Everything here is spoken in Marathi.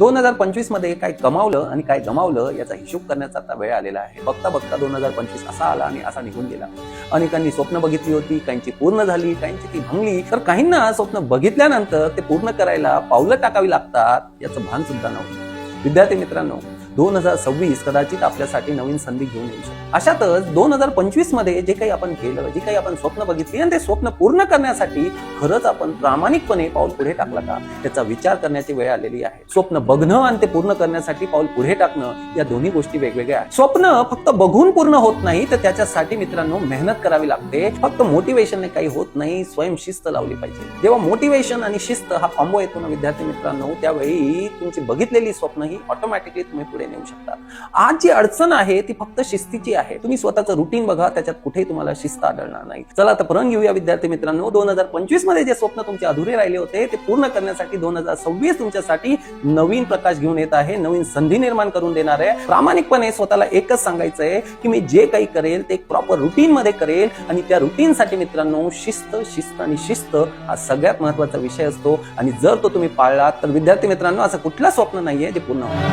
2025 मध्ये काय कमावलं आणि काय गमावलं याचा हिशोब करण्याचा आता वेळ आलेला आहे. बघता बघता 2025 असा आला आणि असा निघून गेला. अनेकांनी स्वप्न बघितली होती, काहींची पूर्ण झाली, काहींची ती भंगली, तर काहींना स्वप्न बघितल्यानंतर ते पूर्ण करायला पावलं टाकावी लागतात याचं भान सुद्धा नव्हतं. विद्यार्थी मित्रांनो, 2026 कदाचित आपल्यासाठी नवीन संधी घेऊन येऊ शकते. अशातच 2025 मध्ये जे काही आपण केलं, जे काही आपण स्वप्न बघितली आणि ते स्वप्न पूर्ण करण्यासाठी खरंच आपण प्रामाणिकपणे पाऊल पुढे टाकला का याचा विचार करण्याची वेळ आलेली आहे. स्वप्न बघणं आणि ते पूर्ण करण्यासाठी पाऊल पुढे टाकणं या दोन्ही गोष्टी वेगवेगळ्या आहेत. स्वप्न फक्त बघून पूर्ण होत नाही, तर त्याच्यासाठी मित्रांनो मेहनत करावी लागते. फक्त मोटिवेशनने काही होत नाही, स्वयंशिस्त लावली पाहिजे. जेव्हा मोटिवेशन आणि शिस्त हा कॉम्बो येतो ना विद्यार्थी मित्रांनो, त्यावेळी तुमची बघितलेली स्वप्न ही ऑटोमॅटिकली तुम्ही पुढे नेऊ शकता. आज जी अडचण आहे ती फक्त शिस्तीची आहे. तुम्ही स्वतःचं रुटीन बघा, त्याच्यात कुठेही तुम्हाला शिस्त आढळणार नाही. चला आता प्रण घेऊया विद्यार्थी मित्रांनो. 2025 मध्ये जे स्वप्न तुमचे अधुरे राहिले होते ते पूर्ण करण्यासाठी 2026 तुमच्यासाठी नवीन प्रकाश घेऊन येत आहे, नवीन संधी निर्माण करून देणार आहे. प्रामाणिकपणे स्वतःला एकच सांगायचंय की मी जे काही करेल ते एक प्रॉपर रुटीन मध्ये करेल आणि त्या रुटीन साठी मित्रांनो शिस्त शिस्त आणि शिस्त हा सगळ्यात महत्वाचा विषय असतो. आणि जर तो तुम्ही पाळलात तर विद्यार्थी मित्रांनो असं कुठलं स्वप्न नाहीये जे पूर्ण होणार.